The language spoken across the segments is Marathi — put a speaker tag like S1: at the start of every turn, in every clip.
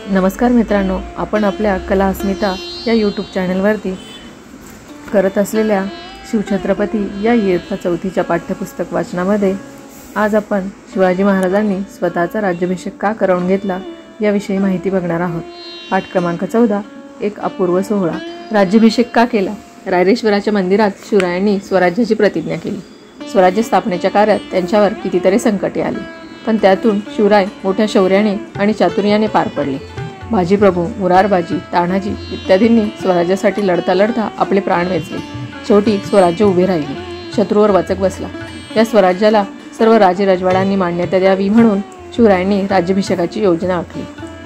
S1: नमस्कार मित्रांनो, आपण आपल्या कला अस्मिता या यूट्यूब चॅनलवरती करत असलेल्या शिवछत्रपती या इयत्ता 4थीच्या पाठ्यपुस्तक वाचनामध्ये आज आपण शिवाजी महाराजांनी स्वतःचा राज्याभिषेक का करवून घेतला याविषयी माहिती बघणार आहोत। पाठ क्रमांक 14, एक अपूर्व सोहळा। राज्याभिषेक का केला? रायरेश्वराच्या मंदिरात शिवरायांनी स्वराज्याची प्रतिज्ञा केली। स्वराज्य स्थापनेच्या कार्यात त्यांच्यावर कितीतरी संकटे आली, पण त्यातून शिवराय मोठ्या शौर्याने आणि चातुर्याने पार पडले। बाजीप्रभू, मुरारबाजी, तानाजी इत्यादींनी स्वराज्यासाठी लढता लढता आपले प्राण वेचले। शेवटी स्वराज्य उभे राहिले, शत्रूवर वचक बसला। या स्वराज्याला सर्व राजेरजवाड्यांनी मान्यता द्यावी म्हणून शिवरायांनी राज्याभिषेकाची योजना आखली।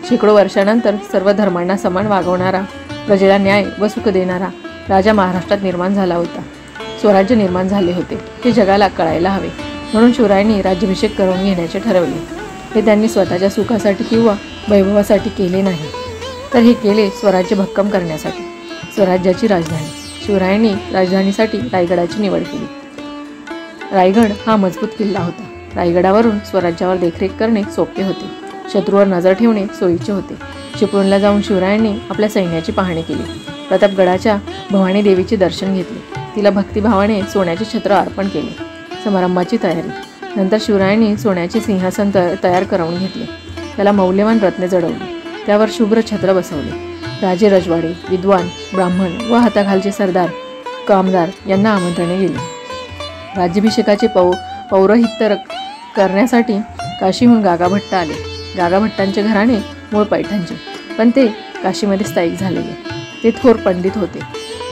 S1: शेकडो वर्षानंतर सर्व धर्मांना समान वागवणारा, प्रजेला न्याय व सुख देणारा राजा महाराष्ट्रात निर्माण झाला होता। स्वराज्य निर्माण झाले होते हे जगाला कळायला हवे, म्हणून शिवरायांनी राज्याभिषेक करून घेण्याचे ठरवले। हे त्यांनी स्वतःच्या सुखासाठी किंवा वैभवासाठी केले नाही, तर हे केले स्वराज्य भक्कम करण्यासाठी। स्वराज्याची राजधानी। शिवरायांनी राजधानीसाठी रायगडाची निवड केली। रायगड हा मजबूत किल्ला होता। रायगडावरून स्वराज्यावर देखरेख करणे सोपे होते, शत्रूवर नजर ठेवणे सोयीचे होते। चिपळूणला जाऊन शिवरायांनी आपल्या सैन्याची पाहणी केली। प्रतापगडाच्या भवानी देवीचे दर्शन घेतले, तिला भक्तिभावाने सोन्याचे छत्र अर्पण केले। समारंभाची तयारी। नंतर शिवरायांनी सोन्याचे सिंहासन तयार करून घेतले, त्याला मौल्यवान रत्ने जडवली, त्यावर शुभ्र छत्र बसवले। राजे रजवाडे, विद्वान, ब्राह्मण व हाताखालचे सरदार, कामदार यांना आमंत्रणे दिली। राज्याभिषेकाचे पौरोहित्य करण्यासाठी काशीहून गागाभट्ट आले। गागाभट्टांचे घराणे मूळ पैठणचे, पण ते काशीमध्ये स्थायिक झालेले। ते थोर पंडित होते।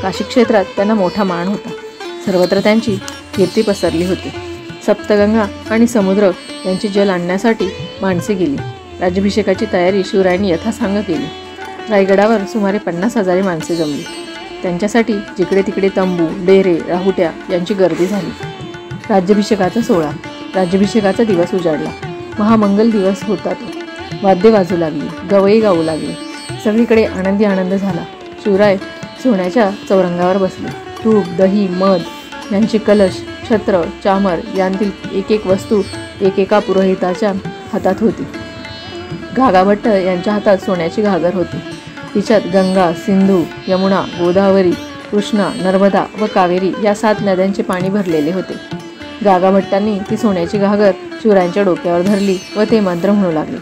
S1: काशी क्षेत्रात त्यांना मोठा मान होता। सर्वत्र त्यांची कीर्ती पसरली होती। सप्तगंगा आणि समुद्र यांचे जल आणण्यासाठी माणसे गेली। राज्याभिषेकाची तयारी शिवरायांनी यथासांग केली। रायगडावर सुमारे 50,000 माणसे जमली। त्यांच्यासाठी जिकडे तिकडे तंबू, डेरे, राहुट्या यांची गर्दी झाली। राज्याभिषेकाचा सोहळा। राज्याभिषेकाचा दिवस उजाडला। महामंगल दिवस होता तो। वाद्ये वाजू लागली, गवई गाऊ लागले, सगळीकडे आनंदी आनंद झाला। शिवराय सोन्याच्या चौरंगावर बसले। तूप, दही, मध यांचे कलश, छत्र, चामर यांतील एक एक वस्तू एकेका पुरोहिताच्या हातात होती। गागाभट्ट यांच्या हातात सोन्याची घागर होती, तिच्यात गंगा, सिंधू, यमुना, गोदावरी, कृष्णा, नर्मदा व कावेरी या 7 नद्यांचे पाणी भरलेले होते। गागाभट्टांनी ती सोन्याची घागर शिवरायांच्या डोक्यावर धरली व ते मंत्र म्हणू लागले।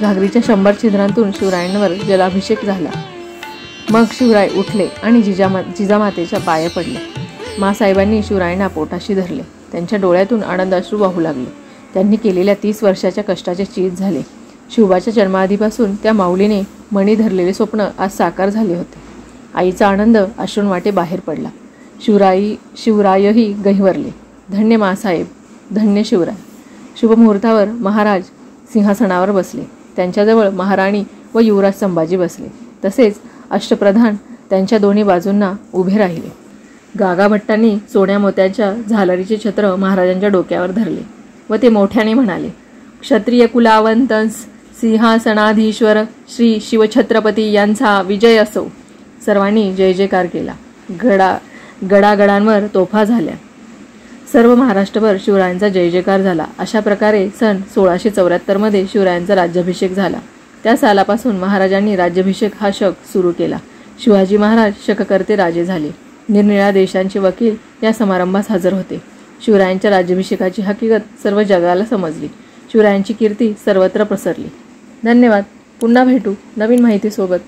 S1: घागरीच्या 100 छिद्रांतून शिवरायांवर जलाभिषेक झाला। मग शिवराय उठले आणि जिजामातेच्या पाया पडले। मासाहेबांनी शिवरायांना पोटाशी धरले। त्यांच्या डोळ्यातून आनंदाश्रू वाहू लागले। त्यांनी केलेल्या 30 वर्षाच्या कष्टाचे चीज झाले। शिवबाच्या जन्माआधीपासून त्या माऊलीने मणी धरलेले स्वप्न आज साकार झाले होते। आईचा आनंद अश्रूंवाटे बाहेर पडला। शिवरायही गहिवरले। धन्य मासाहेब, धन्य शिवराय। शुभमुहूर्तावर महाराज सिंहासनावर बसले। त्यांच्याजवळ महाराणी व युवराज संभाजी बसले। तसेच अष्टप्रधान त्यांच्या दोन्ही बाजूंना उभे राहिले। गागाभट्टांनी सोन्या मोत्याच्या झालरीचे छत्र महाराजांच्या डोक्यावर धरले व ते मोठ्याने म्हणाले, क्षत्रिय कुलावंतंस सिंहासनाधीश्वर श्री शिवछत्रपती यांचा विजय असो। सर्वांनी जय जयकार केला। गडागडांवर तोफा झाल्या। सर्व महाराष्ट्रभर शिवरायांचा जय जयकार झाला। अशा प्रकारे सन 1674 मध्ये शिवरायांचा राज्याभिषेक झाला। त्या सालापासून महाराजांनी राज्याभिषेक हा शक सुरू केला। शिवाजी महाराज शककर्ते राजे झाले। निरनिळ्या देशांचे वकील या समारंभास हजर होते। शिवरायांच्या राज्याभिषेकाची हकीकत सर्व जगाला समजली। शिवरायांची कीर्ती सर्वत्र पसरली। धन्यवाद। पुन्हा भेटू नवीन माहितीसोबत।